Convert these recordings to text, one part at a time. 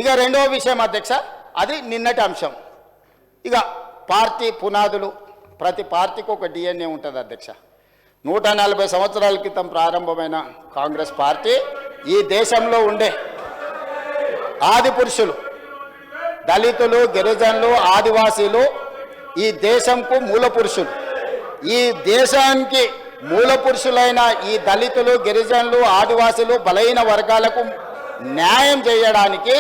ఇక రెండవ విషయం అధ్యక్ష, అది నిన్నటి అంశం. ఇక పార్టీ పునాదులు, ప్రతి పార్టీకి ఒక డిఎన్ఏ ఉంటుంది అధ్యక్ష. 140 సంవత్సరాల క్రితం ప్రారంభమైన కాంగ్రెస్ పార్టీ ఈ దేశంలో ఉండే ఆది పురుషులు, దళితులు, గిరిజనులు, ఆదివాసీలు ఈ దేశంకు మూల పురుషులు. ఈ దేశానికి మూల పురుషులైన ఈ దళితులు, గిరిజనులు, ఆదివాసీలు, బలహీన వర్గాలకు న్యాయం చేయడానికి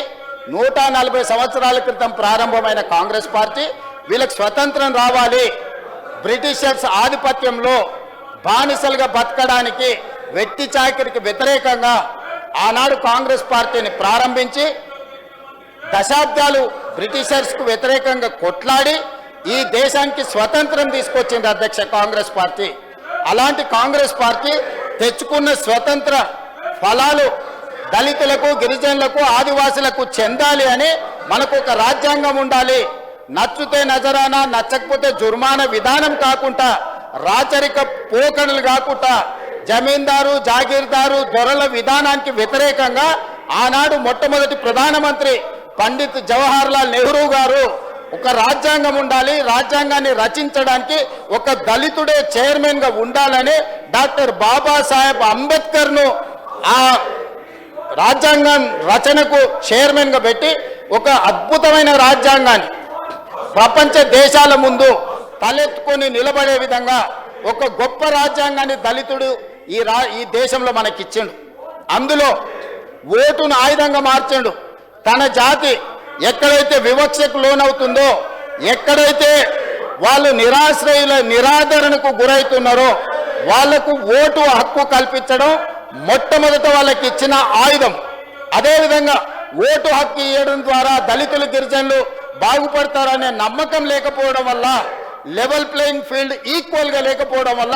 140 సంవత్సరాల క్రితం ప్రారంభమైన కాంగ్రెస్ పార్టీ వీళ్ళకి స్వతంత్రం రావాలి, బ్రిటిషర్స్ ఆధిపత్యంలో బానిసలుగా బతకడానికి, వెట్టి చాకిరికి వ్యతిరేకంగా ఆనాడు కాంగ్రెస్ పార్టీని ప్రారంభించి దశాబ్దాలు బ్రిటిషర్స్కు వ్యతిరేకంగా కొట్లాడి ఈ దేశానికి స్వతంత్రం తీసుకొచ్చింది అధ్యక్ష కాంగ్రెస్ పార్టీ. అలాంటి కాంగ్రెస్ పార్టీ తెచ్చుకున్న స్వతంత్ర ఫలాలు దళితులకు, గిరిజనులకు, ఆదివాసులకు చెందాలి అని మనకు ఒక రాజ్యాంగం ఉండాలి. నచ్చితే నజరానా, నచ్చకపోతే జుర్మానా విధానం కాకుండా, రాచరిక పోకడలు కాకుండా, జమీందారు, జాగీర్దారు, దొరల విధానానికి వ్యతిరేకంగా ఆనాడు మొట్టమొదటి ప్రధానమంత్రి పండిత్ జవహర్లాల్ నెహ్రూ గారు ఒక రాజ్యాంగం ఉండాలి, రాజ్యాంగాన్ని రచించడానికి ఒక దళితుడే చైర్మన్గా ఉండాలని డాక్టర్ బాబాసాహెబ్ అంబేద్కర్ను ఆ రాజ్యాంగం రచనకు చైర్మన్గా పెట్టి ఒక అద్భుతమైన రాజ్యాంగాన్ని ప్రపంచ దేశాల ముందు తలెత్తుకొని నిలబడే విధంగా ఒక గొప్ప రాజ్యాంగాన్ని దళితుడు ఈ దేశంలో మనకిచ్చిండు. అందులో ఓటును ఆయుధంగా మార్చిండు. తన జాతి ఎక్కడైతే వివక్షకు లోనవుతుందో, ఎక్కడైతే వాళ్ళు నిరాశ్రయుల నిరాదరణకు గురవుతున్నారో వాళ్లకు ఓటు హక్కు కల్పించడం మొట్టమొదట వాళ్ళకి ఇచ్చిన ఆయుధం. అదేవిధంగా ఓటు హక్కు ఇవ్వడం ద్వారా దళితులు, గిరిజనులు బాగుపడతారనే నమ్మకం లేకపోవడం వల్ల, లెవెల్ ప్లేయింగ్ ఫీల్డ్ ఈక్వల్గా లేకపోవడం వల్ల,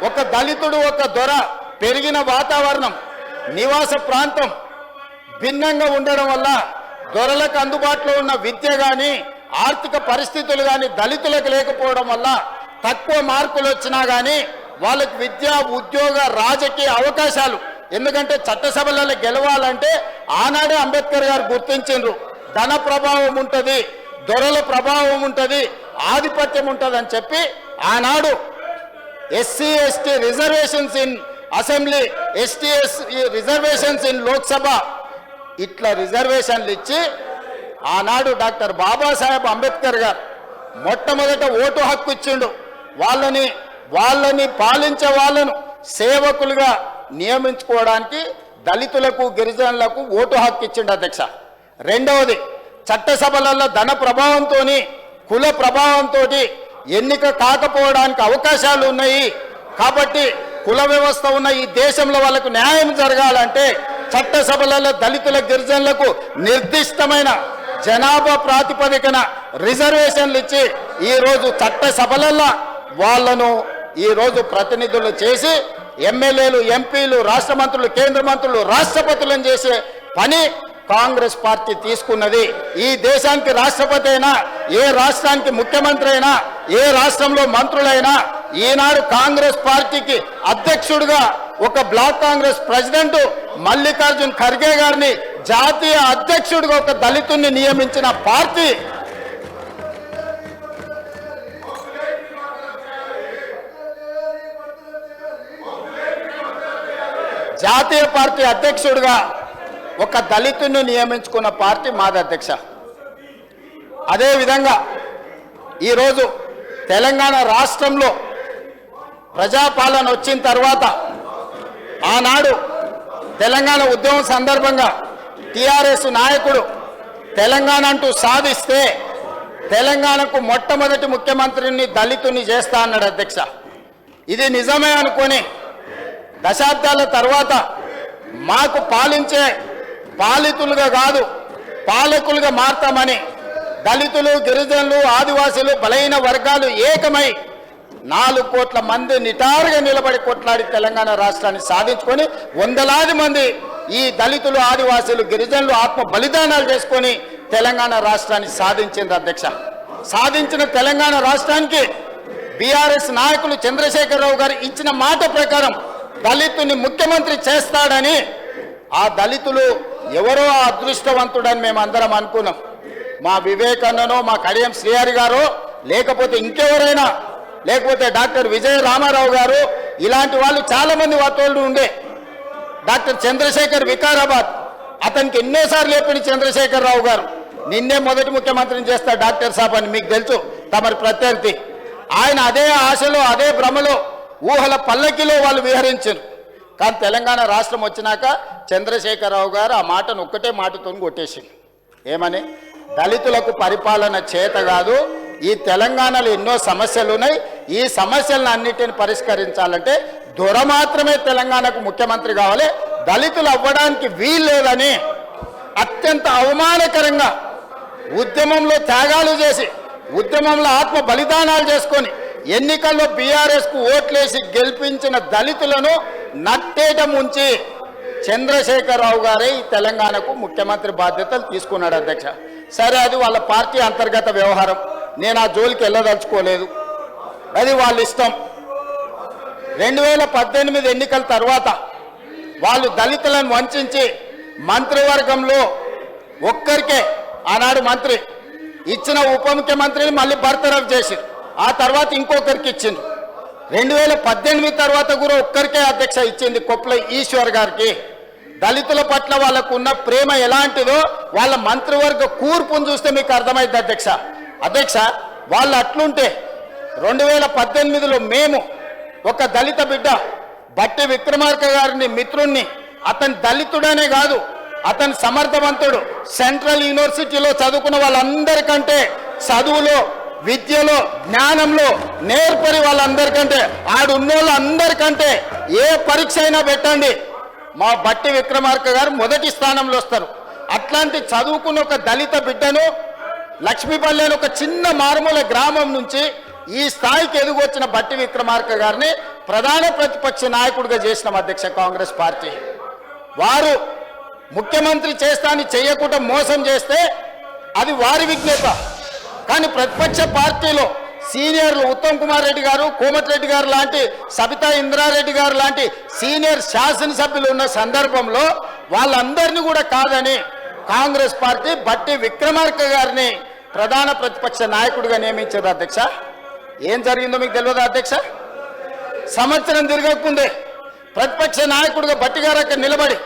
ఒక దళితుడు, ఒక దొర పెరిగిన వాతావరణం, నివాస ప్రాంతం భిన్నంగా ఉండడం వల్ల దొరలకు అందుబాటులో ఉన్న విద్య కానీ, ఆర్థిక పరిస్థితులు కానీ దళితులకు లేకపోవడం వల్ల తక్కువ మార్కులు వచ్చినా కానీ వాళ్ళకి విద్య, ఉద్యోగ, రాజకీయ అవకాశాలు, ఎందుకంటే చట్టసభలలో గెలవాలంటే ఆనాడే అంబేద్కర్ గారు గుర్తించిండ్రు, ధన ప్రభావం ఉంటుంది, దొరల ప్రభావం ఉంటుంది, ఆధిపత్యం ఉంటుంది అని చెప్పి ఆనాడు SC ST reservations in assembly, STS reservations in Lok Sabha, ఇట్లా రిజర్వేషన్లు ఇచ్చి ఆనాడు డాక్టర్ బాబాసాహెబ్ అంబేద్కర్ గారు మొట్టమొదట ఓటు హక్కు ఇచ్చిండు. వాళ్ళని పాలించే వాళ్ళను సేవకులుగా నియమించుకోవడానికి దళితులకు, గిరిజనులకు ఓటు హక్కు ఇచ్చిండు అధ్యక్ష. రెండవది, చట్టసభలలో ధన ప్రభావంతో, కుల ప్రభావంతో ఎన్నిక కాకపోవడానికి అవకాశాలు ఉన్నాయి. కాబట్టి కుల వ్యవస్థ ఉన్న ఈ దేశంలో వాళ్ళకు న్యాయం జరగాలంటే చట్టసభలలో దళితుల, గిరిజనులకు నిర్దిష్టమైన జనాభా ప్రాతిపదికన రిజర్వేషన్లు ఇచ్చి ఈరోజు చట్టసభలలో వాళ్ళను ఈరోజు ప్రతినిధులు చేసి ఎమ్మెల్యేలు, ఎంపీలు, రాష్ట్ర మంత్రులు, కేంద్ర మంత్రులు, రాష్ట్రపతులను చేసే పని కాంగ్రెస్ పార్టీ తీసుకున్నది. ఈ దేశానికి రాష్ట్రపతి అయినా, ఏ రాష్ట్రానికి ముఖ్యమంత్రి అయినా, ఏ రాష్ట్రంలో మంత్రులైనా ఈనాడు కాంగ్రెస్ పార్టీకి అధ్యక్షుడిగా ఒక బ్లాక్ కాంగ్రెస్ ప్రెసిడెంట్ మల్లికార్జున్ ఖర్గే గారిని జాతీయ అధ్యక్షుడిగా ఒక దళితుడిని నియమించిన పార్టీ జాతీయ పార్టీ అధ్యక్షుడిగా ఒక దళితుడిని నియమించుకున్న పార్టీ మాది అధ్యక్ష. అదేవిధంగా ఈరోజు తెలంగాణ రాష్ట్రంలో ప్రజాపాలన వచ్చిన తర్వాత ఆనాడు తెలంగాణ ఉద్యమం సందర్భంగా టీఆర్ఎస్ నాయకుడు తెలంగాణ అంటూ సాధిస్తే తెలంగాణకు మొట్టమొదటి ముఖ్యమంత్రిని దళితుని చేస్తా అన్నాడు అధ్యక్ష. ఇది నిజమే అనుకొని దశాబ్దాల తర్వాత మాకు పాలించే పాలితులుగా కాదు పాలకులుగా మారతామని దళితులు, గిరిజనులు, ఆదివాసీలు, బలహీన వర్గాలు ఏకమై 4 కోట్ల మంది నిటారుగా నిలబడి కొట్లాడి తెలంగాణ రాష్ట్రాన్ని సాధించుకొని వందలాది మంది ఈ దళితులు, ఆదివాసీలు, గిరిజనులు ఆత్మ బలిదానాలు చేసుకొని తెలంగాణ రాష్ట్రాన్ని సాధించింది అధ్యక్ష. సాధించిన తెలంగాణ రాష్ట్రానికి బీఆర్ఎస్ నాయకులు చంద్రశేఖరరావు గారు ఇచ్చిన మాట ప్రకారం దళితుని ముఖ్యమంత్రి చేస్తాడని ఆ దళితులు ఎవరో అదృష్టవంతుడని మేము అందరం అనుకున్నాం. మా వివేకన్ననో మా కడియం శ్రీహరి గారు, లేకపోతే ఇంకెవరైనా, లేకపోతే డాక్టర్ విజయ రామారావు గారు, ఇలాంటి వాళ్ళు చాలా మంది వాతోళ్ళు ఉండే. డాక్టర్ చంద్రశేఖర్ వికారాబాద్, అతనికి ఎన్నోసార్లు చెప్పిన చంద్రశేఖరరావు గారు నిన్నే మొదటి ముఖ్యమంత్రిని చేస్తారు డాక్టర్ సాబ్ అని మీకు తెలుసు, తమరి ప్రత్యర్థి. ఆయన అదే ఆశలో అదే భ్రమలో ఊహల పల్లకిలో వాళ్ళు విహరించారు. కానీ తెలంగాణ రాష్ట్రం వచ్చినాక చంద్రశేఖరరావు గారు ఆ మాటను ఒక్కటే మాటతో కొట్టేసింది. ఏమని? దళితులకు పరిపాలన చేత కాదు, ఈ తెలంగాణలో ఎన్నో సమస్యలు ఉన్నాయి, ఈ సమస్యలను అన్నిటిని పరిష్కరించాలంటే దొర మాత్రమే తెలంగాణకు ముఖ్యమంత్రి కావాలి, దళితులు అవ్వడానికి వీల్లేదని అత్యంత అవమానకరంగా ఉద్యమంలో త్యాగాలు చేసి, ఉద్యమంలో ఆత్మ బలిదానాలు చేసుకొని ఎన్నికల్లో బీఆర్ఎస్కు ఓట్లేసి గెలిపించిన దళితులను నట్టేట ముంచి చంద్రశేఖరరావు గారే ఈ తెలంగాణకు ముఖ్యమంత్రి బాధ్యతలు తీసుకున్నాడు అధ్యక్ష. సరే, అది వాళ్ళ పార్టీ అంతర్గత వ్యవహారం, నేను ఆ జోలికి వెళ్ళదలుచుకోలేదు, అది వాళ్ళ ఇష్టం. 2018 ఎన్నికల తర్వాత వాళ్ళు దళితులను వంచి మంత్రివర్గంలో ఒక్కరికే ఆనాడు మంత్రి ఇచ్చిన ఉప ముఖ్యమంత్రిని మళ్ళీ బర్తరఫ్ చేశారు. ఆ తర్వాత ఇంకొకరికి ఇచ్చింది. 2018 తర్వాత కూడా ఒక్కరికే అధ్యక్ష ఇచ్చింది, కొప్పుల ఈశ్వర్ గారికి. దళితుల పట్ల వాళ్ళకు ఉన్న ప్రేమ ఎలాంటిదో వాళ్ళ మంత్రివర్గ కూర్పును చూస్తే మీకు అర్థమైంది అధ్యక్ష. అధ్యక్ష, వాళ్ళు అట్లుంటే 2018లో మేము ఒక దళిత బిడ్డ బట్టి విక్రమార్క గారిని మిత్రుణ్ణి, అతని దళితుడనే కాదు, అతని సమర్థవంతుడు, సెంట్రల్ యూనివర్సిటీలో చదువుకున్న వాళ్ళందరికంటే చదువులో, విద్యలో, జ్ఞానంలో నేర్పరి వాళ్ళందరికంటే, ఆడున్నోళ్ళందరికంటే ఏ పరీక్ష అయినా పెట్టండి, మా బట్టి విక్రమార్క గారు మొదటి స్థానంలో వస్తారు. అట్లాంటి చదువుకున్న ఒక దళిత బిడ్డను లక్ష్మీపల్లి అని ఒక చిన్న మారుమూల గ్రామం నుంచి ఈ స్థాయికి ఎదుగొచ్చిన బట్టి విక్రమార్క గారిని ప్రధాన ప్రతిపక్ష నాయకుడిగా చేసిన అధ్యక్ష కాంగ్రెస్ పార్టీ. వారు ముఖ్యమంత్రి చేస్తాని చేయకుండా మోసం చేస్తే అది వారి విజ్ఞత. కానీ ప్రతిపక్ష పార్టీలో సీనియర్లు ఉత్తమ్ కుమార్ రెడ్డి గారు, కోమటిరెడ్డి గారు లాంటి, సబితా ఇంద్రారెడ్డి గారు లాంటి సీనియర్ శాసనసభ్యులు ఉన్న సందర్భంలో వాళ్ళందరినీ కూడా కాదని కాంగ్రెస్ పార్టీ బట్టి విక్రమార్క గారిని ప్రధాన ప్రతిపక్ష నాయకుడిగా నియమించారు అధ్యక్ష. ఏం జరిగిందో మీకు తెలియదు అధ్యక్ష? సంవత్సరం తిరగకుందే ప్రతిపక్ష నాయకుడిగా బట్టి గారు అక్కడ నిలబడి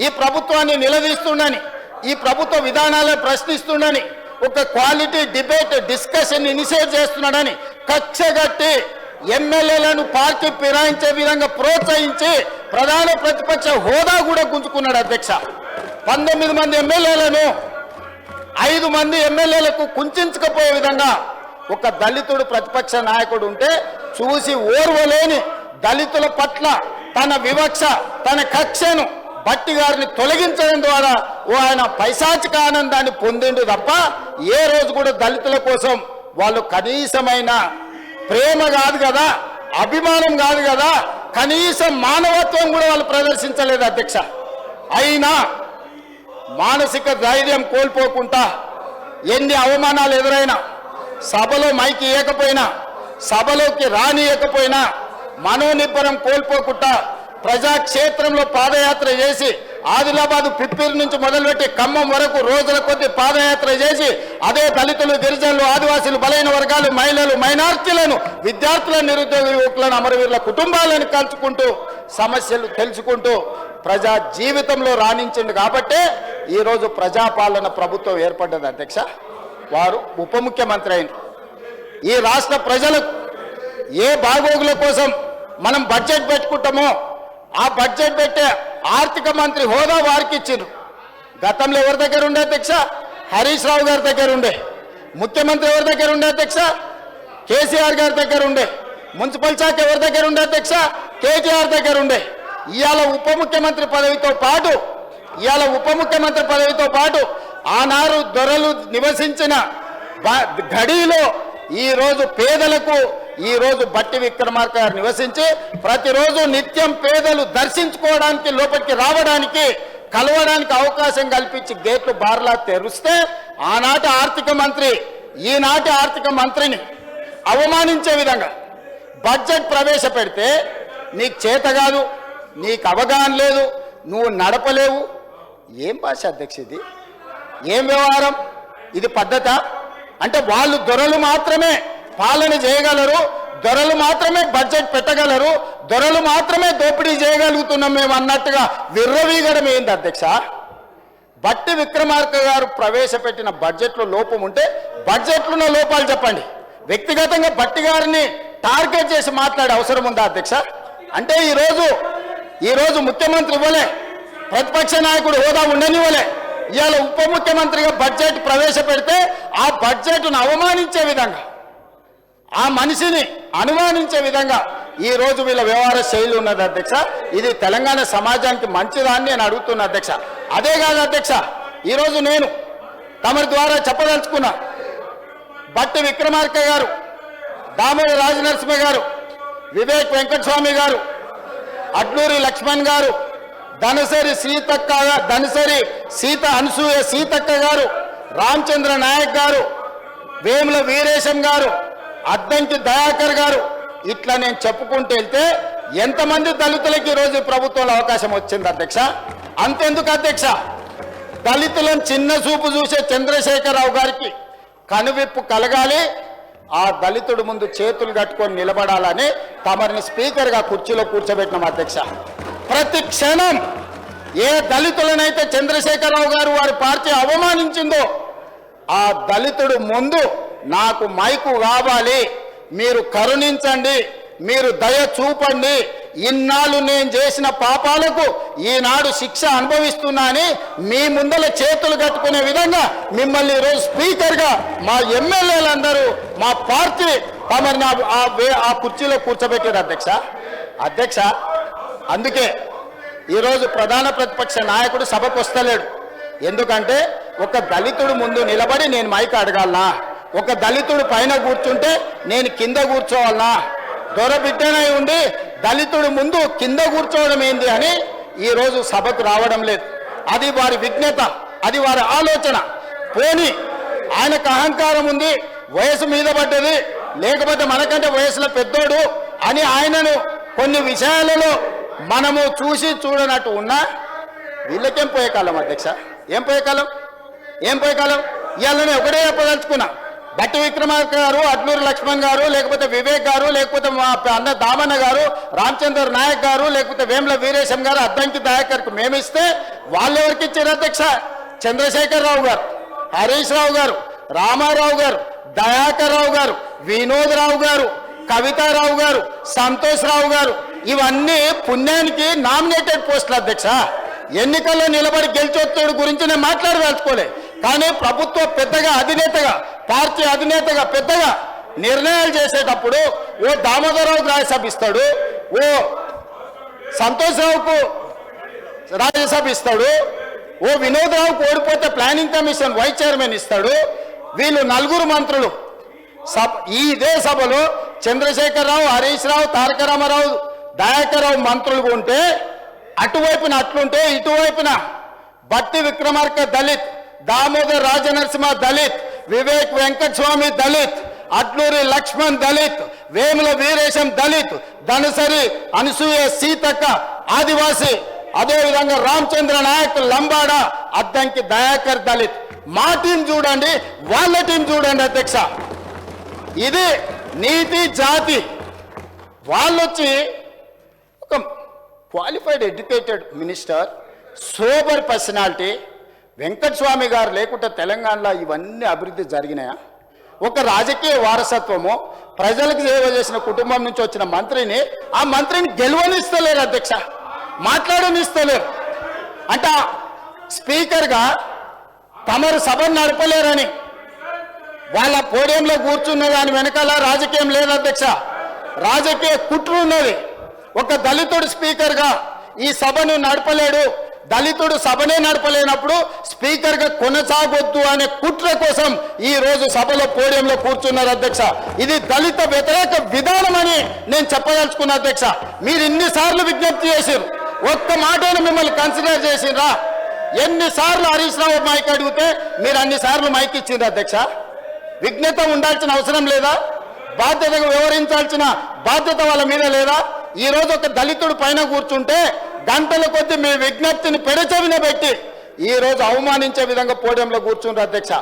ఈ ప్రభుత్వాన్ని నిలదీస్తుండని, ఈ ప్రభుత్వ విధానాలను ప్రశ్నిస్తుండని, ఒక క్వాలిటీ డిబేట్ డిస్కషన్ ఇనిషియేట్ చేస్తున్నాడని కక్షగట్టి ఎమ్మెల్యేలను పార్టీ ఫిరాయించే విధంగా ప్రోత్సహించి ప్రధాన ప్రతిపక్ష హోదా కూడా గుంజుకున్నాడు అధ్యక్ష. 19 మంది ఎమ్మెల్యేలను 5 మంది ఎమ్మెల్యేలకు కుంచకపోయే విధంగా ఒక దళితుడు ప్రతిపక్ష నాయకుడు ఉంటే చూసి ఓర్వలేని దళితుల పట్ల తన వివక్ష, తన కక్షను బట్టి గారిని తొలగించడం ద్వారా ఆయన పైశాచిక ఆనందాన్ని పొందిండు తప్ప ఏ రోజు కూడా దళితుల కోసం వాళ్ళు కనీసమైన ప్రేమ కాదు కదా, అభిమానం కాదు కదా, కనీసం మానవత్వం కూడా వాళ్ళు ప్రదర్శించలేదు అధ్యక్ష. అయినా మానసిక ధైర్యం కోల్పోకుండా ఎన్ని అవమానాలు ఎదురైనా, సభలో మైకి ఇవ్వకపోయినా, సభలోకి రానియకపోయినా మనోనిబ్బరం కోల్పోకుండా ప్రజాక్షేత్రంలో పాదయాత్ర చేసి ఆదిలాబాద్ పిప్పిరి నుంచి మొదలుపెట్టి ఖమ్మం వరకు రోజుల కొద్ది పాదయాత్ర చేసి అదే దళితులు, గిరిజనులు, ఆదివాసీలు, బలైన వర్గాలు, మహిళలు, మైనార్టీలను, విద్యార్థులను, నిరుద్యోగ యువకులను, అమరవీరుల కుటుంబాలను కలుసుకుంటూ సమస్యలు తెలుసుకుంటూ ప్రజా జీవితంలో రాణించింది కాబట్టే ఈరోజు ప్రజాపాలన ప్రభుత్వం ఏర్పడ్డది అధ్యక్ష. వారు ఉప ముఖ్యమంత్రి అయిన ఈ రాష్ట్ర ప్రజలకు ఏ బాగోగుల కోసం మనం బడ్జెట్ పెట్టుకుంటామో ఆ బడ్జెట్ పెట్టే ఆర్థిక మంత్రి హోదా వారికి ఇచ్చిండ్రు. గతంలో ఎవరి దగ్గర ఉండే అధ్యక్ష? హరీష్ రావు గారి దగ్గర ఉండే. ముఖ్యమంత్రి ఎవరి దగ్గర ఉండే అధ్యక్ష? కేసీఆర్ గారి దగ్గర ఉండే. మున్సిపల్ శాఖ ఎవరి దగ్గర ఉండే అధ్యక్ష? కేటీఆర్ దగ్గర ఉండే. ఇవాళ ఉప ముఖ్యమంత్రి పదవితో పాటు ఆనాడు దొరలు నివసించిన గడిలో ఈరోజు పేదలకు ఈరోజు బట్టి విక్రమార్క గారు నివసించి ప్రతిరోజు నిత్యం పేదలు దర్శించుకోవడానికి, లోపలికి రావడానికి, కలవడానికి అవకాశం కల్పించి గేట్లు బార్లా తెరిస్తే ఆనాటి ఆర్థిక మంత్రి ఈనాటి ఆర్థిక మంత్రిని అవమానించే విధంగా బడ్జెట్ ప్రవేశపెడితే నీకు చేత కాదు, నీకు అవగాహన లేదు, నువ్వు నడపలేవు, ఏం భాష అధ్యక్ష ఇది? ఏం వ్యవహారం ఇది? పద్ధత అంటే వాళ్ళు దొరలు మాత్రమే పాలన చేయగలరు, దొరలు మాత్రమే బడ్జెట్ పెట్టగలరు, దొరలు మాత్రమే దోపిడీ చేయగలుగుతున్నాం మేము అన్నట్టుగా విర్రవీగడం ఏంది అధ్యక్ష? బట్టి విక్రమార్క గారు ప్రవేశపెట్టిన బడ్జెట్లో లోపం ఉంటే బడ్జెట్లో లోపాలు చెప్పండి. వ్యక్తిగతంగా బట్టి గారిని టార్గెట్ చేసి మాట్లాడే అవసరం ఉందా అధ్యక్ష? అంటే ఈరోజు ముఖ్యమంత్రి ఇవ్వలే, ప్రతిపక్ష నాయకుడు హోదా ఉండనివ్వలే, ఇవాళ ఉప ముఖ్యమంత్రిగా బడ్జెట్ ప్రవేశపెడితే ఆ బడ్జెట్ను అవమానించే విధంగా, ఆ మనిషిని అనుమానించే విధంగా ఈరోజు వీళ్ళ వ్యవహార శైలి ఉన్నది అధ్యక్ష. ఇది తెలంగాణ సమాజానికి మంచిదాన్ని నేను అడుగుతున్నా అధ్యక్ష. అదే కాదు అధ్యక్ష, ఈరోజు నేను తమరి ద్వారా చెప్పదలుచుకున్నా, బట్టి విక్రమార్క గారు, దామోదర రాజనరసింహ గారు, వివేక్ వెంకటస్వామి గారు, అడ్లూరి లక్ష్మణ్ గారు, ధనసరి సీత అనసూయ సీతక్క గారు, రామచంద్ర నాయక్ గారు, వేముల వీరేశం గారు, అద్దంకి దయాకర్ గారు, ఇట్లా నేను చెప్పుకుంటూ వెళ్తే ఎంతమంది దళితులకి ఈరోజు ప్రభుత్వంలో అవకాశం వచ్చింది అధ్యక్ష? అంతెందుకు అధ్యక్ష, దళితులను చిన్న చూపు చూసే చంద్రశేఖరరావు గారికి కనువిప్పు కలగాలి, ఆ దళితుడు ముందు చేతులు కట్టుకొని నిలబడాలని తమరిని స్పీకర్గా కుర్చీలో కూర్చోబెట్టినాం అధ్యక్ష. ప్రతి క్షణం ఏ దళితులనైతే చంద్రశేఖరరావు గారు వారి పార్టీ అవమానించిందో ఆ దళితుడు ముందు నాకు మైకు కావాలి, మీరు కరుణించండి, మీరు దయ చూపండి, ఇన్నాళ్ళు నేను చేసిన పాపాలకు ఈనాడు శిక్ష అనుభవిస్తున్నా అని మీ ముందల చేతులు కట్టుకునే విధంగా మిమ్మల్ని ఈరోజు స్పీకర్గా మా ఎమ్మెల్యేలందరూ మా పార్టీ తమరిని ఆ కుర్చీలో కూర్చోబెట్టారు అధ్యక్ష. అందుకే ఈరోజు ప్రధాన ప్రతిపక్ష నాయకుడు సభకు వస్తలేడు. ఎందుకంటే ఒక దళితుడు ముందు నిలబడి నేను మైక్ అడగాలనా, ఒక దళితుడు పైన కూర్చుంటే నేను కింద కూర్చోవాలనా, దొరబిడ్డనై ఉండి దళితుడు ముందు కింద కూర్చోవడం ఏంది అని ఈరోజు సభకు రావడం లేదు. అది వారి విజ్ఞత, అది వారి ఆలోచన. పోని ఆయనకు అహంకారం ఉంది, వయసు మీద పడ్డది, లేకపోతే మనకంటే వయసులో పెద్దోడు అని ఆయనను కొన్ని విషయాలలో మనము చూసి చూడనట్టు ఉన్నా వీళ్ళకేం పోయే కాలం అధ్యక్ష? ఏం పోయే కాలం? ఇవాళ నేను ఒకటే చెప్పదలుచుకున్నా, బట్టి విక్రమార్క గారు, అడ్లూరి లక్ష్మణ్ గారు, లేకపోతే వివేక్ గారు, లేకపోతే మా అన్న దామన్న గారు, రామచంద్ర నాయక్ గారు, లేకపోతే వేముల వీరేశం గారు, అద్దంకి దయాకర్కు మేమిస్తే వాళ్ళు ఎవరికి ఇచ్చారు అధ్యక్ష? చంద్రశేఖరరావు గారు, హరీష్ రావు గారు, రామారావు గారు, దయాకర్ రావు గారు, వినోద్ రావు గారు, కవితారావు గారు, సంతోష్ రావు గారు, ఇవన్నీ పుణ్యానికి నామినేటెడ్ పోస్టులు అధ్యక్ష. ఎన్నికల్లో నిలబడి గెలిచొత్తుడు గురించి నేను మాట్లాడదలుచుకోలే, కానీ ప్రభుత్వ పెద్దగా అధినేతగా, పార్టీ అధినేతగా పెద్దగా నిర్ణయాలు చేసేటప్పుడు ఓ దామోదరరావుకు రాజ్యసభ ఇస్తాడు, ఓ సంతోషరావుకు రాజ్యసభ ఇస్తాడు, ఓ వినోదరావుకు ఓడిపోతే ప్లానింగ్ కమిషన్ వైస్ చైర్మన్ ఇస్తాడు. వీళ్ళు నలుగురు మంత్రులు ఇదే సభలో చంద్రశేఖరరావు, హరీష్ రావు, తారక రామారావు, దయాకర్ రావు మంత్రులుగా ఉంటే అటువైపున అట్లుంటే ఇటువైపున బట్టి విక్రమార్క దళిత్, దామోదర్ రాజనరసింహ దళిత్, వివేక్ వెంకటస్వామి దళిత్, అడ్లూరి లక్ష్మణ్ దళిత్, వేముల వీరేశం దళిత్, ధనసరి అనసూయ సీతక్క ఆదివాసి, అదేవిధంగా రామచంద్ర నాయక్ లంబాడ, అద్దంకి దయాకర్ దళిత్. మా టీం చూడండి, వాళ్ళ టీం చూడండి అధ్యక్ష. ఇది నీతి జాతి. వాళ్ళొచ్చి ఒక qualified educated minister, sober personality, Venkataswamy గారు లేకుంటే తెలంగాణలో ఇవన్నీ అభివృద్ధి జరిగినాయా? ఒక రాజకీయ వారసత్వము, ప్రజలకు సేవ చేసిన కుటుంబం నుంచి వచ్చిన మంత్రిని, ఆ మంత్రిని గెలువనిస్తలేరు అధ్యక్ష, మాట్లాడనిస్తలేరు. అంటే స్పీకర్గా తమరు సభను నడపలేరని వాళ్ళ పోడియంలో కూర్చున్న దాని వెనకాల రాజకీయం లేదు అధ్యక్ష, రాజకీయ కుట్ర ఉన్నది. ఒక దళితుడు స్పీకర్గా ఈ సభను నడపలేడు, దళితుడు సభనే నడపలేనప్పుడు స్పీకర్గా కొనసాగొద్దు అనే కుట్ర కోసం ఈ రోజు సభలో పోడియంలో కూర్చున్నారు అధ్యక్ష. ఇది దళిత వ్యతిరేక విధానం అని నేను చెప్పదలుచుకున్నా అధ్యక్ష. మీరు ఇన్నిసార్లు విజ్ఞప్తి చేశారు, ఒక్క మాటను మిమ్మల్ని కన్సిడర్ చేసిండ్రా? ఎన్నిసార్లు హరీష్ రావు మైక్ అడిగితే మీరు అన్నిసార్లు మైక్ ఇచ్చిండ్రు అధ్యక్ష? విజ్ఞత ఉండాల్సిన అవసరం లేదా? బాధ్యతగా వ్యవహరించాల్సిన బాధ్యత వాళ్ళ మీద లేదా? ఈ రోజు ఒక దళితుడు పైన కూర్చుంటే గంటల కొద్ది మీ విజ్ఞప్తిని పెడచెవిన పెట్టి ఈరోజు అవమానించే విధంగా పోడియంలో కూర్చున్నారు అధ్యక్ష.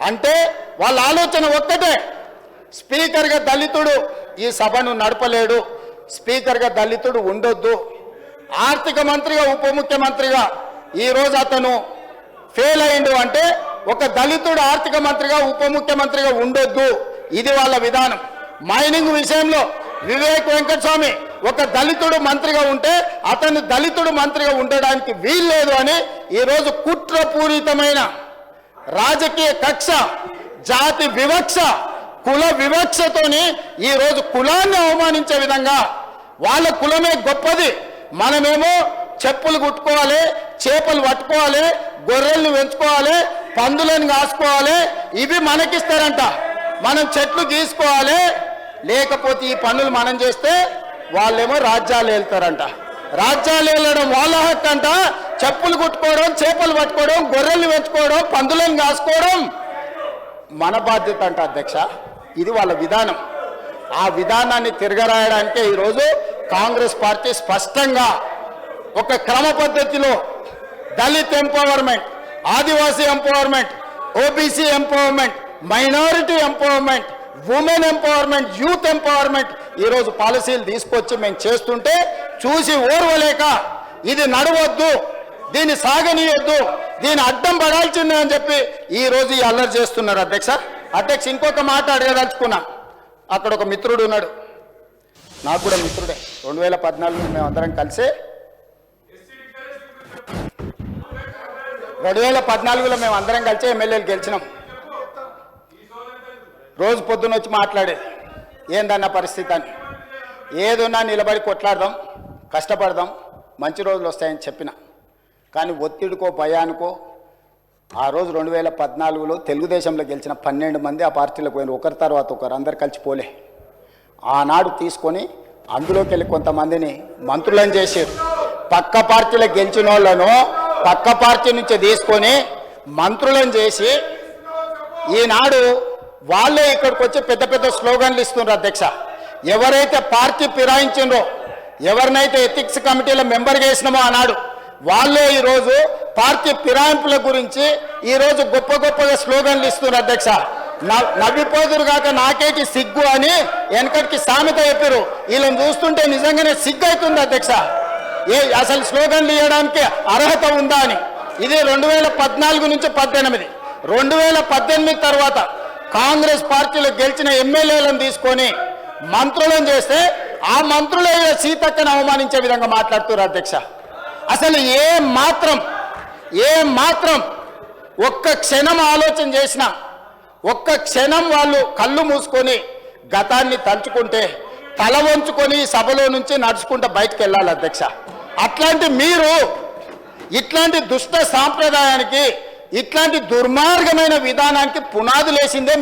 అంటే వాళ్ళ ఆలోచన ఒక్కటే, స్పీకర్గా దళితుడు ఈ సభను నడపలేడు, స్పీకర్గా దళితుడు ఉండొద్దు, ఆర్థిక మంత్రిగా ఉప ముఖ్యమంత్రిగా ఈరోజు అతను ఫెయిల్ అయిండు అంటే ఒక దళితుడు ఆర్థిక మంత్రిగా ఉప ముఖ్యమంత్రిగా ఉండొద్దు, ఇది వాళ్ళ విధానం. మైనింగ్ విషయంలో వివేక్ వెంకటస్వామి ఒక దళితుడు మంత్రిగా ఉంటే అతను దళితుడు మంత్రిగా ఉండడానికి వీల్లేదు అని ఈరోజు కుట్రపూరితమైన రాజకీయ కక్ష, జాతి వివక్ష, కుల వివక్షతోని ఈరోజు కులాన్ని అవమానించే విధంగా వాళ్ళ కులమే గొప్పది, మనమేమో చెప్పులు కుట్టుకోవాలి, చేపలు పట్టుకోవాలి, గొర్రెల్ని పెంచుకోవాలి, పందులను కాసుకోవాలి, ఇవి మనకిస్తారంట. మనం చెట్లు గీసుకోవాలి, లేకపోతే ఈ పనులు మనం చేస్తే వాళ్ళేమో రాజ్యాలు వెళ్తారంట. రాజ్యాలు వెళ్ళడం వాళ్ళ హక్కు అంట, చెప్పులు కుట్టుకోవడం, చేపలు పట్టుకోవడం, గొర్రెల్ని పెంచుకోవడం, పందులను కాసుకోవడం మన బాధ్యత అంట అధ్యక్ష. ఇది వాళ్ళ విధానం. ఆ విధానాన్ని తిరగరాయడానికే ఈరోజు కాంగ్రెస్ పార్టీ స్పష్టంగా ఒక క్రమ పద్ధతిలో Dalit empowerment, Adivasi empowerment, OBC empowerment, minority empowerment, women empowerment, youth empowerment ఈరోజు పాలసీలు తీసుకొచ్చి మేము చేస్తుంటే చూసి ఓర్వలేక ఇది నడవద్దు, దీన్ని సాగనీయొద్దు, దీన్ని అడ్డం పడాల్సిందే అని చెప్పి ఈరోజు ఈ అల్లరి చేస్తున్నారు అధ్యక్ష. అధ్యక్ష, ఇంకొక మాట అడగదలుచుకున్నా. అక్కడ ఒక మిత్రుడు ఉన్నాడు, నాకు కూడా మిత్రుడే. 2014 మేము అందరం కలిసి 2014లో మేము అందరం కలిసి ఎమ్మెల్యేలు గెలిచినాం. రోజు పొద్దున్న వచ్చి మాట్లాడేది ఏందన్న పరిస్థితి అని. ఏదున్నా నిలబడి కొట్లాడదాం, కష్టపడదాం, మంచి రోజులు వస్తాయని చెప్పిన. కానీ ఒత్తిడికో భయానికో ఆ రోజు 2014లో తెలుగుదేశంలో గెలిచిన 12 మంది ఆ పార్టీలకు పోయిన, ఒకరి తర్వాత ఒకరు, అందరు కలిసి పోలే. ఆనాడు తీసుకొని అందులోకి వెళ్ళి కొంతమందిని మంత్రులను చేశారు. పక్క పార్టీలో గెలిచిన వాళ్ళను పక్క పార్టీ నుంచి తీసుకొని మంత్రులను చేసి ఈనాడు వాళ్ళే ఇక్కడికి వచ్చి పెద్ద పెద్ద స్లోగన్లు ఇస్తున్నారు అధ్యక్ష. ఎవరైతే పార్టీ ఫిరాయించిండ్రో, ఎవరినైతే ఎథిక్స్ కమిటీలో మెంబర్గా వేసినామో ఆనాడు వాళ్ళే ఈరోజు పార్టీ ఫిరాయింపుల గురించి ఈరోజు గొప్ప గొప్పగా స్లోగన్లు ఇస్తున్నారు అధ్యక్ష. నవ్విపోదురు కాక నాకేటి సిగ్గు అని వెనకటికి సామెత చెప్పారు. వీళ్ళని చూస్తుంటే నిజంగానే సిగ్గు అవుతుంది అధ్యక్ష. అసలు స్లోగన్లు ఇవ్వడానికి అర్హత ఉందా అని. ఇది 2014 నుంచి 18. 2018 తర్వాత కాంగ్రెస్ పార్టీలో గెలిచిన ఎమ్మెల్యేలను తీసుకొని మంత్రులను చేస్తే ఆ మంత్రులే సీతక్కను అవమానించే విధంగా మాట్లాడుతున్నారు అధ్యక్ష. అసలు ఏ మాత్రం ఒక్క క్షణం ఆలోచన చేసినా, ఒక్క క్షణం వాళ్ళు కళ్ళు మూసుకొని గతాన్ని తలుచుకుంటే తల వంచుకొని సభలో నుంచి నడుచుకుంటూ బయటకు వెళ్ళాలి అధ్యక్ష. అట్లాంటి మీరు ఇట్లాంటి దుష్ట సాంప్రదాయానికి, ఇట్లాంటి దుర్మార్గమైన విధానానికి పునాదులేసిందే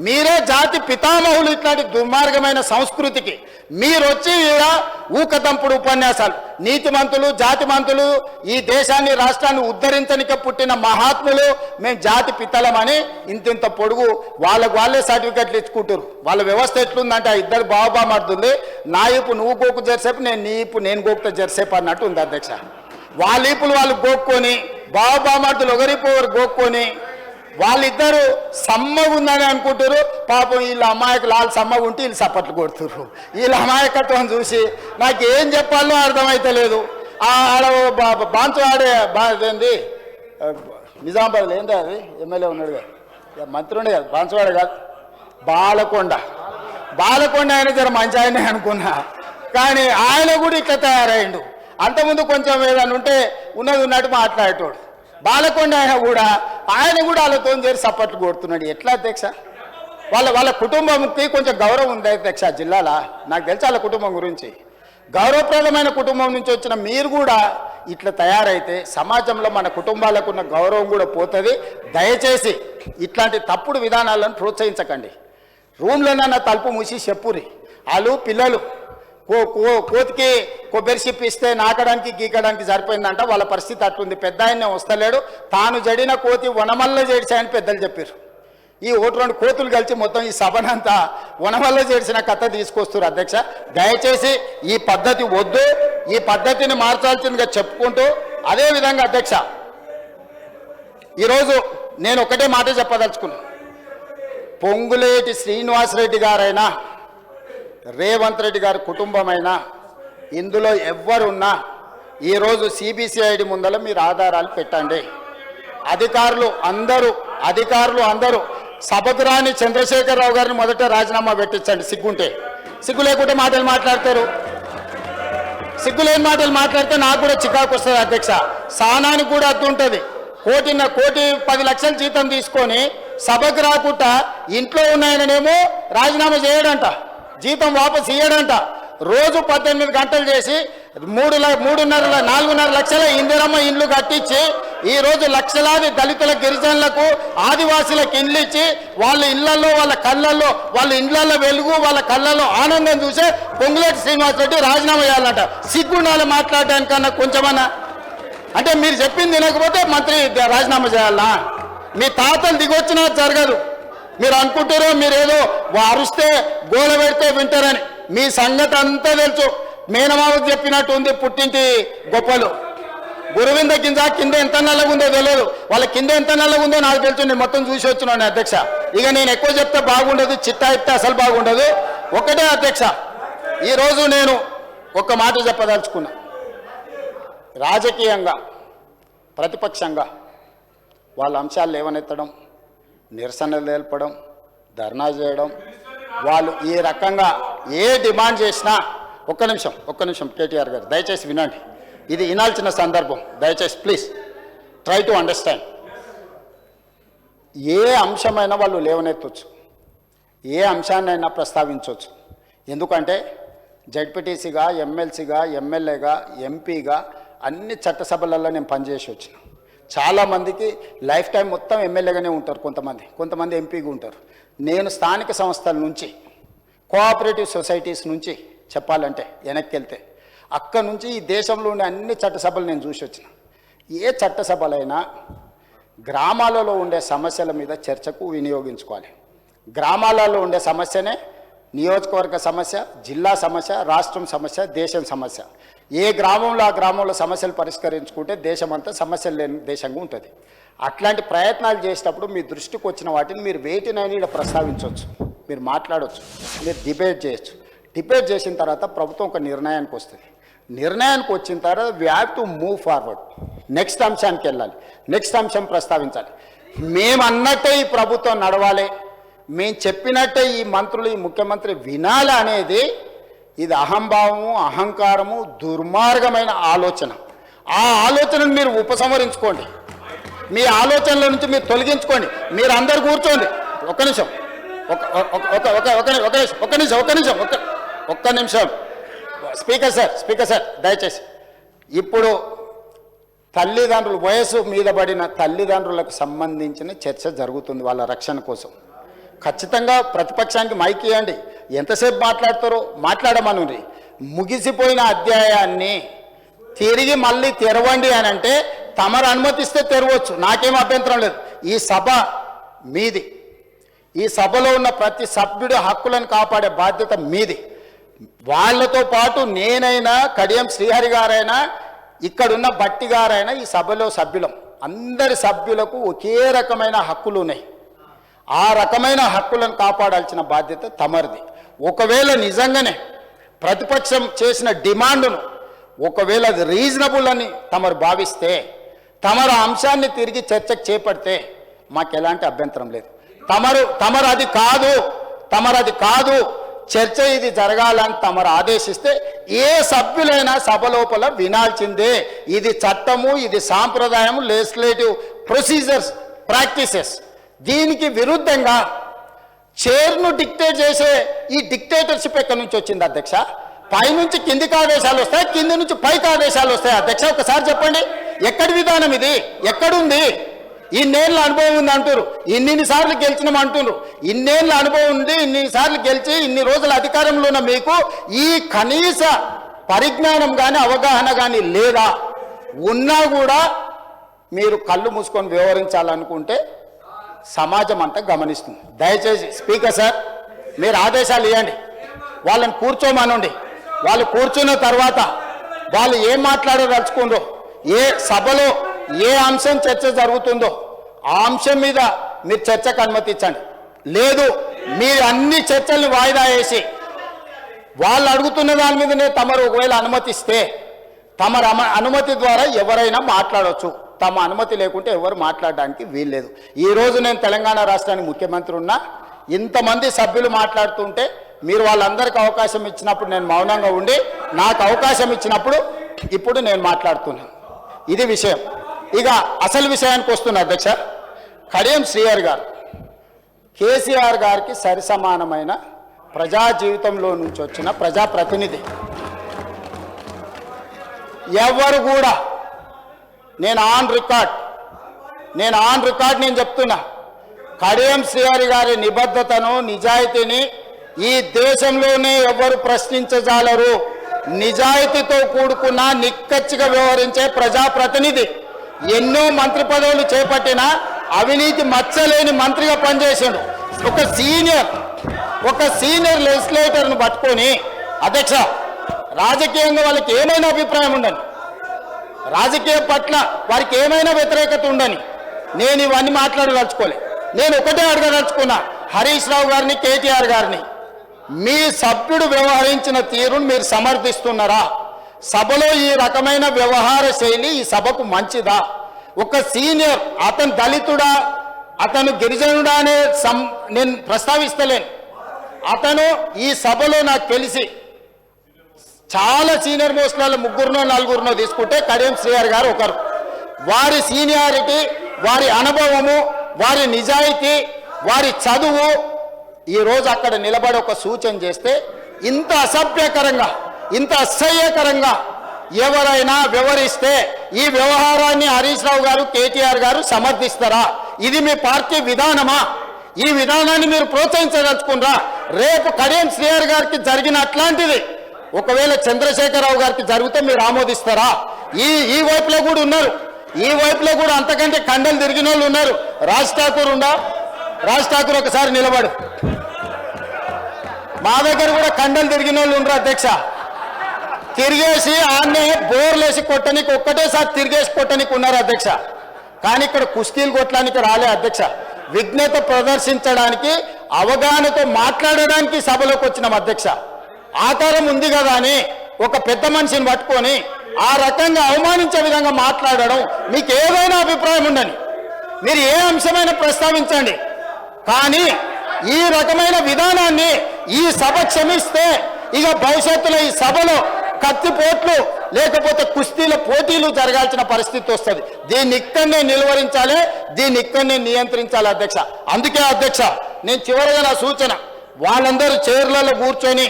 మీరే జాతి పితామహులు. ఇట్లాంటి దుర్మార్గమైన సంస్కృతికి మీరు వచ్చి ఈడ ఊకదంపుడు ఉపన్యాసాలు, నీతిమంతులు, జాతిమంతులు, ఈ దేశాన్ని రాష్ట్రాన్ని ఉద్ధరించనికే పుట్టిన మహాత్ములు, మేము జాతి పితలమని ఇంతింత పొడుగు వాళ్ళే సర్టిఫికెట్లు ఇచ్చుకుంటారు. వాళ్ళ వ్యవస్థ ఎట్లుందంటే ఆ ఇద్దరు బాబామాడుతుంది, నా ఇప్పు నువ్వు గోకు జరిసేపు, నేను గోకుతా జరిసేపు అన్నట్టు ఉంది అధ్యక్ష. వాళ్ళ ఈపులు వాళ్ళు గోక్కొని, బాబామాడుతులు ఒకరిపు ఒకరు గోక్కొని వాళ్ళిద్దరు సమ్మగా ఉందని అనుకుంటారు. పాపం వీళ్ళ అమాయకులు వాళ్ళు సమ్మగా ఉంటే వీళ్ళు సప్పట్లు కొడుతుర్రు. వీళ్ళ అమాయకత్వం చూసి నాకు ఏం చెప్పాలో అర్థమైతలేదు. ఆడ బాన్సువాడే ఏంది నిజామాబాద్లో ఏందా అది ఎమ్మెల్యే ఉన్నాడు కదా, మంత్రి ఉండే కదా, బాన్సువాడే కాదు, బాలకొండ ఆయన జర మంచి ఆయనే అనుకున్నా. కానీ ఆయన కూడా ఇట్లా తయారైండు. అంతకుముందు కొంచెం ఏదైనా ఉంటే ఉన్నది ఉన్నట్టు మాట్లాడేటోడు. బాలకొండ ఆయన కూడా వాళ్ళతో చేరి సప్పట్లు కొడుతున్నాడు. ఎట్లా అధ్యక్ష? వాళ్ళ కుటుంబంకి కొంచెం గౌరవం ఉంది అధ్యక్ష జిల్లాలో. నాకు తెలుసు వాళ్ళ కుటుంబం గురించి. గౌరవప్రదమైన కుటుంబం నుంచి వచ్చిన మీరు కూడా ఇట్లా తయారైతే సమాజంలో మన కుటుంబాలకు ఉన్న గౌరవం కూడా పోతుంది. దయచేసి ఇట్లాంటి తప్పుడు విధానాలను ప్రోత్సహించకండి. రూమ్లోనన్నా తలుపు మూసి చెప్పురి. వాళ్ళు పిల్లలు కోతికి కొబ్బరి చిప్ ఇస్తే నాకడానికి గీకడానికి సరిపోయిందంట. వాళ్ళ పరిస్థితి అట్లుంది. పెద్ద ఆయన్నే వస్తలేడు, తాను జడిన కోతి వనమల్ల చేడిచాయని పెద్దలు చెప్పారు. ఈ 1-2 కోతులు కలిసి మొత్తం ఈ సభనంతా వనమల్ల చేడిచిన కథ తీసుకొస్తారు అధ్యక్ష. దయచేసి ఈ పద్ధతి వద్దు, ఈ పద్ధతిని మార్చాల్సిందిగా చెప్పుకుంటూ, అదేవిధంగా అధ్యక్ష ఈరోజు నేను ఒకటే మాట చెప్పదలుచుకున్నా. పొంగులేటి శ్రీనివాసరెడ్డి గారైనా రేవంత్ రెడ్డి గారి కుటుంబమైనా ఇందులో ఎవ్వరున్నా ఈరోజు సిబిసిఐడి ముందర మీరు ఆధారాలు పెట్టండి. అధికారులు అందరూ సభకు రాని చంద్రశేఖరరావు గారిని మొదట రాజీనామా పెట్టించండి. సిగ్గు లేకుంటే మాటలు మాట్లాడతారు. సిగ్గులేని మాటలు మాట్లాడితే నాకు కూడా చికాకు వస్తుంది అధ్యక్ష. సహనానికి కూడా అద్దు ఉంటుంది. కోటి 10 లక్షల జీతం తీసుకొని సభకు రాకుండా ఇంట్లో ఉన్నాయననేమో రాజీనామా చేయడంట, జీతం వాపసు ఇయ్యడంట. రోజు 18 గంటలు చేసి 4.5 లక్షల ఇందిరమ్మ ఇండ్లు కట్టించి ఈరోజు లక్షలాది దళితుల గిరిజనులకు ఆదివాసీలకు ఇండ్లు ఇచ్చి వాళ్ళ ఇళ్లలో వాళ్ళ ఇండ్లలో వెలుగు వాళ్ళ కళ్ళల్లో ఆనందం చూసే పొంగులేటి శ్రీనివాసరెడ్డి రాజీనామా చేయాలంట. సిగ్గుండాలి మాట్లాడడానికన్నా కొంచెమన్నా. అంటే మీరు చెప్పింది తినకపోతే మంత్రి రాజీనామా చేయాలా? మీ తాతలు దిగొచ్చినా జరగదు. మీరు అనుకుంటారో మీరేదో అరుస్తే గోల పెడితే వింటారని. మీ సంగతి అంతా తెలుసు. మేనమావకు చెప్పినట్టు ఉంది పుట్టింటి గొప్పలు. గురువింద కింద ఎంత నల్లగా ఉందో తెలియదు. వాళ్ళ కింద ఎంత నల్లగా ఉందో నాకు తెలుసు. నేను మొత్తం చూసి వచ్చినాను అధ్యక్ష. ఇక నేను ఎక్కువ చెప్తే బాగుండదు, చిట్టా ఇస్తే అసలు బాగుండదు. ఒకటే అధ్యక్ష, ఈరోజు నేను ఒక మాట చెప్పదలుచుకున్నా. రాజకీయంగా ప్రతిపక్షంగా వాళ్ళ అంశాలు లేవనెత్తడం, నిరసనలు తెలపడం, ధర్నా చేయడం, వాళ్ళు ఈ రకంగా ఏ డిమాండ్ చేసినా ఒక్క నిమిషం కేటీఆర్ గారు దయచేసి వినండి. ఇది వినాల్సిన సందర్భం. దయచేసి ప్లీజ్ ట్రై టు అండర్స్టాండ్. ఏ అంశమైనా వాళ్ళు లేవనెత్తవచ్చు, ఏ అంశాన్నైనా ప్రస్తావించవచ్చు. ఎందుకంటే జడ్పీటీసీగా, ఎమ్మెల్సీగా, ఎమ్మెల్యేగా, ఎంపీగా అన్ని చట్టసభలలో నేను పనిచేసి వచ్చిన. చాలామందికి లైఫ్ టైం మొత్తం ఎమ్మెల్యేగానే ఉంటారు, కొంతమంది ఎంపీగా ఉంటారు. నేను స్థానిక సంస్థల నుంచి, కోఆపరేటివ్ సొసైటీస్ నుంచి చెప్పాలంటే వెనక్కి వెళ్తే అక్కడి నుంచి ఈ దేశంలో ఉండే అన్ని చట్టసభలు నేను చూసి వచ్చిన. ఏ చట్టసభలైనా గ్రామాలలో ఉండే సమస్యల మీద చర్చకు వినియోగించుకోవాలి. గ్రామాలలో ఉండే సమస్యనే నియోజకవర్గ సమస్య, జిల్లా సమస్య, రాష్ట్రం సమస్య, దేశం సమస్య. ఏ గ్రామంలో ఆ గ్రామంలో సమస్యలు పరిష్కరించుకుంటే దేశమంతా సమస్యలు లేని దేశంగా ఉంటుంది. అట్లాంటి ప్రయత్నాలు చేసేటప్పుడు మీ దృష్టికి వచ్చిన వాటిని మీరు వేటినైనా ఇక్కడ ప్రస్తావించవచ్చు, మీరు మాట్లాడవచ్చు, మీరు డిబేట్ చేయొచ్చు. డిబేట్ చేసిన తర్వాత ప్రభుత్వం ఒక నిర్ణయానికి వస్తుంది. నిర్ణయానికి వచ్చిన తర్వాత we have to move forward. Next అంశానికి వెళ్ళాలి, నెక్స్ట్ అంశం ప్రస్తావించాలి. మేము అన్నట్టే ఈ ప్రభుత్వం నడవాలి, మేము చెప్పినట్టే ఈ మంత్రులు, ఈ ముఖ్యమంత్రి వినాలి అనేది ఇది అహంభావము, అహంకారము, దుర్మార్గమైన ఆలోచన. ఆ ఆలోచనను మీరు ఉపసంహరించుకోండి, మీ ఆలోచనల నుంచి మీరు తొలగించుకోండి. మీరు అందరు కూర్చోండి. ఒక్క నిమిషం స్పీకర్ సార్ దయచేసి. ఇప్పుడు తల్లిదండ్రులు, వయసు మీద పడిన తల్లిదండ్రులకు సంబంధించిన చర్చ జరుగుతుంది వాళ్ళ రక్షణ కోసం. ఖచ్చితంగా ప్రతిపక్షానికి మైక్ ఇవ్వండి, ఎంతసేపు మాట్లాడతారో మాట్లాడమనుంది. ముగిసిపోయిన అధ్యాయాన్ని తిరిగి మళ్ళీ తెరవండి అని అంటే తమరు అనుమతిస్తే తెరవచ్చు, నాకేం అభ్యంతరం లేదు. ఈ సభ మీది, ఈ సభలో ఉన్న ప్రతి సభ్యుడి హక్కులను కాపాడే బాధ్యత మీది. వాళ్ళతో పాటు నేనైనా, కడియం శ్రీహరి గారైనా, ఇక్కడున్న బట్టి గారైనా ఈ సభలో సభ్యులం. అందరి సభ్యులకు ఒకే రకమైన హక్కులు ఉన్నాయి. ఆ రకమైన హక్కులను కాపాడాల్సిన బాధ్యత తమరిది. ఒకవేళ నిజంగానే ప్రతిపక్షం చేసిన డిమాండ్ను ఒకవేళ అది రీజనబుల్ అని తమరు భావిస్తే, తమరు అంశాన్ని తిరిగి చర్చకు చేపడితే మాకు ఎలాంటి అభ్యంతరం లేదు. తమరు అది కాదు చర్చ ఇది జరగాలని తమరు ఆదేశిస్తే ఏ సభ్యులైనా సభ లోపల వినాల్సిందే. ఇది చట్టము, ఇది సాంప్రదాయము, లెజిస్లేటివ్ ప్రొసీజర్స్, ప్రాక్టీసెస్. దీనికి విరుద్ధంగా చైర్ను డిక్టేట్ చేసే ఈ డిక్టేటర్షిప్ ఎక్కడి నుంచి వచ్చింది అధ్యక్ష? పైనుంచి కిందికి ఆదేశాలు వస్తాయి, కింది నుంచి పైకి ఆదేశాలు వస్తాయి. అధ్యక్ష ఒకసారి చెప్పండి, ఎక్కడి విధానం ఇది? ఎక్కడుంది? ఇన్నేళ్ళ అనుభవం ఉంది అంటారు, ఇన్నిసార్లు గెలిచినాం అంటున్నారు. ఇన్నేళ్ళ అనుభవం ఉంది, ఇన్నిసార్లు గెలిచి ఇన్ని రోజుల అధికారంలో ఉన్న మీకు ఈ కనీస పరిజ్ఞానం కానీ అవగాహన కానీ లేదా? ఉన్నా కూడా మీరు కళ్ళు మూసుకొని వ్యవహరించాలనుకుంటే సమాజం అంతా గమనిస్తుంది. దయచేసి స్పీకర్ సార్ మీరు ఆదేశాలు ఇవ్వండి, వాళ్ళని కూర్చోమనండి. వాళ్ళు కూర్చున్న తర్వాత వాళ్ళు ఏం మాట్లాడదలుచుకుందో, ఏ సభలో ఏ అంశం చర్చ జరుగుతుందో ఆ అంశం మీద మీరు చర్చకు అనుమతించండి. లేదు మీరు అన్ని చర్చల్ని వాయిదా వేసి వాళ్ళు అడుగుతున్న దాని మీదనే తమరు ఒకవేళ అనుమతిస్తే తమరు అనుమతి ద్వారా ఎవరైనా మాట్లాడవచ్చు. తమ అనుమతి లేకుంటే ఎవరు మాట్లాడడానికి వీల్లేదు. ఈరోజు నేను తెలంగాణ రాష్ట్రానికి ముఖ్యమంత్రి ఉన్నా, ఇంతమంది సభ్యులు మాట్లాడుతుంటే మీరు వాళ్ళందరికీ అవకాశం ఇచ్చినప్పుడు నేను మౌనంగా ఉండి, నాకు అవకాశం ఇచ్చినప్పుడు ఇప్పుడు నేను మాట్లాడుతున్నాను. ఇది విషయం. ఇక అసలు విషయానికి వస్తున్నా అధ్యక్ష. కడియం శ్రీహరి గారు కేసీఆర్ గారికి సరిసమానమైన ప్రజా జీవితంలో నుంచి వచ్చిన ప్రజాప్రతినిధి. ఎవరు కూడా నేను ఆన్ రికార్డ్ నేను చెప్తున్నా, కడియం శ్రీహరి గారి నిబద్ధతను నిజాయితీని ఈ దేశంలోనే ఎవరు ప్రశ్నించజాలరు. నిజాయితీతో కూడుకున్న నిక్కచ్చిగా వ్యవహరించే ప్రజాప్రతినిధి. ఎన్నో మంత్రి పదవులు చేపట్టిన అవినీతి మచ్చలేని మంత్రిగా పనిచేసాడు. ఒక సీనియర్ లెజిస్లేటర్ను పట్టుకొని అధ్యక్ష రాజకీయంగా వాళ్ళకి ఏమైనా అభిప్రాయం ఉండని, రాజకీయం పట్ల వారికి ఏమైనా వ్యతిరేకత ఉండని నేను ఇవన్నీ మాట్లాడదలుచుకోలే. నేను ఒకటే అడగదలుచుకున్నా హరీష్ రావు గారిని, కేటీఆర్ గారిని, మీ సభ్యుడు వ్యవహరించిన తీరును మీరు సమర్థిస్తున్నారా? సభలో ఈ రకమైన వ్యవహార శైలి ఈ సభకు మంచిదా? ఒక సీనియర్, అతను దళితుడా అతను గిరిజనుడా అనే నేను ప్రస్తావిస్తలేను. అతను ఈ సభలో నాకు తెలిసి చాలా సీనియర్ మోస్ట్లలో 3-4 తీసుకుంటే కడియం శ్రీహరి గారు ఒకరు. వారి సీనియారిటీ, వారి అనుభవము, వారి నిజాయితీ, వారి చదువు ఈరోజు అక్కడ నిలబడి ఒక సూచన చేస్తే ఇంత అసభ్యకరంగా, ఇంత అసహ్యకరంగా ఎవరైనా వ్యవహరిస్తే ఈ వ్యవహారాన్ని హరీష్ రావు గారు, కేటీఆర్ గారు సమర్థిస్తారా? ఇది మీ పార్టీ విధానమా? ఈ విధానాన్ని మీరు ప్రోత్సహించదలుచుకున్నారా? రేపు కడియం శ్రీహరి గారికి జరిగిన అట్లాంటిది ఒకవేళ చంద్రశేఖరరావు గారికి జరిగితే మీరు ఆమోదిస్తారా? ఈ వైపులో కూడా ఉన్నారు, ఈ వైపులో కూడా అంతకంటే కండలు తిరిగిన వాళ్ళు ఉన్నారు. రాజ్ ఠాకూర్ ఒకసారి నిలబడు. మా దగ్గర కూడా కండలు తిరిగిన వాళ్ళు ఉన్నారు అధ్యక్ష. తిరిగేసి ఆన్నే బోర్లేసి కొట్టనికి ఒక్కటేసారి తిరిగేసి కొట్టనికి ఉన్నారు అధ్యక్ష. కానీ ఇక్కడ కుస్తీలు కొట్టడానికి రాలే అధ్యక్ష. విఘ్నత ప్రదర్శించడానికి, అవగాహనతో మాట్లాడడానికి సభలోకి వచ్చినాం అధ్యక్ష. ఆకారం ఉంది కదా అని ఒక పెద్ద మనిషిని పట్టుకొని ఆ రకంగా అవమానించే విధంగా మాట్లాడడం, మీకు ఏదైనా అభిప్రాయం ఉండని, మీరు ఏ అంశమైనా ప్రస్తావించండి. కానీ ఈ రకమైన విధానాన్ని ఈ సభ క్షమిస్తే ఇక భవిష్యత్తులో ఈ సభలో కత్తిపోట్లు లేకపోతే కుస్తీల పోటీలు జరగాల్సిన పరిస్థితి వస్తుంది. దీన్ని ఇక్కడనే నిలువరించాలి, దీన్ని ఇక్కడనే నియంత్రించాలి అధ్యక్ష. అందుకే అధ్యక్ష నేను చివరిగా నా సూచన, వాళ్ళందరూ చైర్లలో కూర్చొని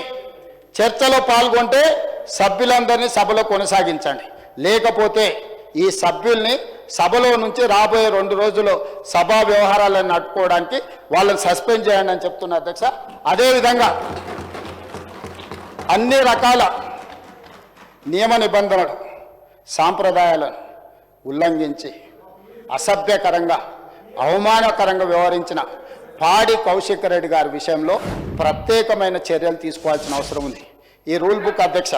చర్చలో పాల్గొంటే సభ్యులందరినీ సభలో కొనసాగించండి. లేకపోతే ఈ సభ్యుల్ని సభలో నుంచి రాబోయే 2 రోజుల్లో సభా వ్యవహారాలను నడుపుకోవడానికి వాళ్ళని సస్పెండ్ చేయండి అని చెప్తున్నా అధ్యక్ష. అదేవిధంగా అన్ని రకాల నియమ నిబంధనలు, సాంప్రదాయాలను ఉల్లంఘించి అసభ్యకరంగా, అవమానకరంగా వ్యవహరించిన పాడి కౌశిక్ రెడ్డి గారి విషయంలో ప్రత్యేకమైన చర్యలు తీసుకోవాల్సిన అవసరం ఉంది. ఈ రూల్ బుక్ అధ్యక్ష,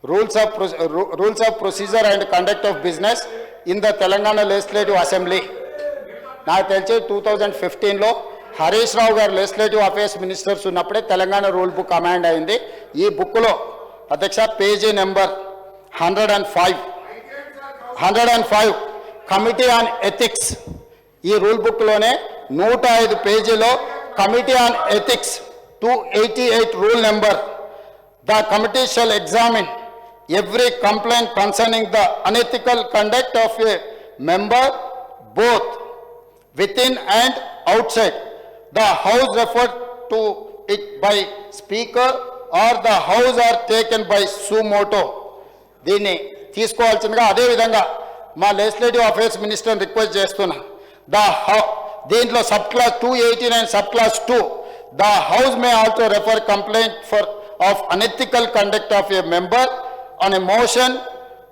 rules of procedure and conduct of business in the Telangana legislative assembly, నాకు తెలిసి 2015లో హరీష్ రావు గారు లెజిస్లేటివ్ అఫేర్స్ మినిస్టర్స్ ఉన్నప్పుడే తెలంగాణ రూల్ బుక్ అమెండ్ అయింది. ఈ బుక్లో అధ్యక్ష page number 105 committee on ethics, ఈ రూల్ బుక్లోనే 105 పేజీలో committee on ethics 288 rule number, the committee shall examine every complaint concerning the unethical conduct of a member both within and outside the house referred to it by speaker or the house are taken by suo motu. దీన్ని తీసుకోవాల్సిందిగా అదేవిధంగా మా legislative affairs మినిస్టర్ని request చేస్తున్నా. దీంట్లో sub class 289 sub class 2, the house may also refer complaint of unethical conduct of a member on a motion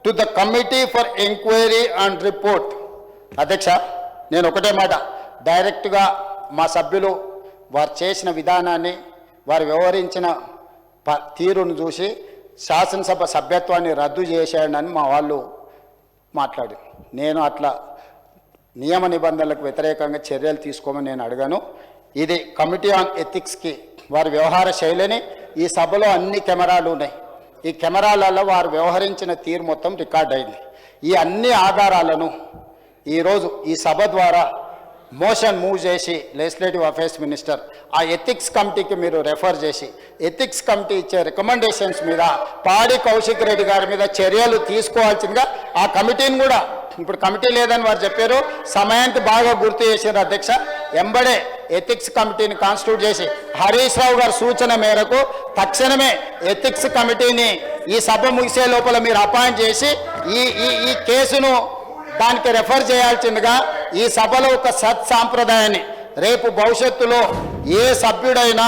to the committee for inquiry and report. అధ్యక్ష నేను ఒకటే మాట, డైరెక్ట్గా మా సభ్యులు వారు చేసిన విధానాన్ని, వారు వ్యవహరించిన తీరును చూసి శాసనసభ సభ్యత్వాన్ని రద్దు చేశాడని మా వాళ్ళు మాట్లాడారు. నేను అట్లా నియమ నిబంధనలకు వ్యతిరేకంగా చర్యలు తీసుకోమని నేను అడిగాను. ఇది కమిటీ ఆన్ ఎథిక్స్కి వారి వ్యవహార శైలిని, ఈ సభలో అన్ని కెమెరాలు ఉన్నాయి, ఈ కెమెరాలలో వారు వ్యవహరించిన తీరు మొత్తం రికార్డ్ అయింది. ఈ అన్ని ఆధారాలను ఈరోజు ఈ సభ ద్వారా మోషన్ మూవ్ చేసి లెజిస్లేటివ్ అఫైర్స్ మినిస్టర్ ఆ ఎథిక్స్ కమిటీకి మీరు రెఫర్ చేసి ఎథిక్స్ కమిటీ ఇచ్చే రికమెండేషన్స్ మీద పాడి కౌశిక్ రెడ్డి గారి మీద చర్యలు తీసుకోవాల్సిందిగా ఆ కమిటీని కూడా, ఇప్పుడు కమిటీ లేదని వారు చెప్పారు, సమయానికి బాగా గుర్తు చేశారు అధ్యక్ష. ఎంబడే ఎథిక్స్ కమిటీని కాన్స్టిట్యూట్ చేసి హరీష్ రావు గారి సూచన మేరకు తక్షణమే ఎథిక్స్ కమిటీని ఈ సభ ముగిసే లోపల మీరు అపాయింట్ చేసి ఈ కేసును దానికి రెఫర్ చేయాల్సిందిగా ఈ సభలో ఒక సత్సాంప్రదాయాన్ని రేపు భవిష్యత్తులో ఏ సభ్యుడైనా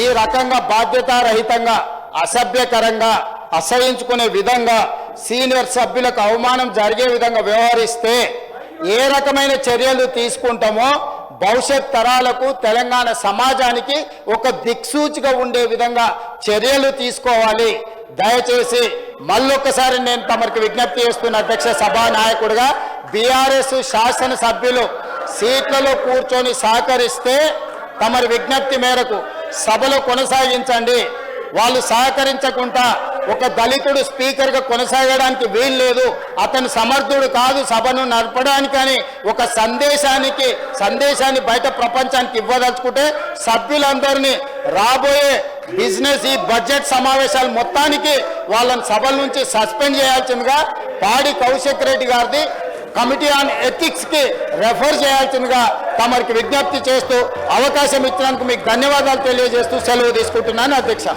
ఈ రకంగా బాధ్యతారహితంగా అసభ్యకరంగా అసహించుకునే విధంగా సీనియర్ సభ్యులకు అవమానం జరిగే విధంగా వ్యవహరిస్తే ఏ రకమైన చర్యలు తీసుకుంటామో భవిష్యత్ తరాలకు తెలంగాణ సమాజానికి ఒక దిక్సూచిగా ఉండే విధంగా చర్యలు తీసుకోవాలి. దయచేసి మళ్ళొక్కసారి నేను తమరికి విజ్ఞప్తి చేస్తున్న అధ్యక్ష సభా నాయకుడిగా, బీఆర్ఎస్ శాసనసభ్యులు సీట్లలో కూర్చొని సహకరిస్తే తమరి విజ్ఞప్తి మేరకు సభలో కొనసాగించండి. వాళ్ళు సహకరించకుండా ఒక దళితుడు స్పీకర్గా కొనసాగడానికి వీలు లేదు, అతను సమర్థుడు కాదు సభను నడపడానికి అని ఒక సందేశాన్ని బయట ప్రపంచానికి ఇవ్వదలుచుకుంటే సభ్యులందరినీ రాబోయే బిజినెస్ ఈ బడ్జెట్ సమావేశాలు మొత్తానికి వాళ్ళని సభల నుంచి సస్పెండ్ చేయాల్సిందిగా పాడి కౌశిక్ రెడ్డి గారిది కమిటీ ఆన్ ఎథిక్స్కి రెఫర్ చేయాల్సిందిగా తమరికి విజ్ఞప్తి చేస్తూ అవకాశం ఇచ్చినందుకు మీకు ధన్యవాదాలు తెలియజేస్తూ సెలవు తీసుకుంటున్నాను అధ్యక్ష.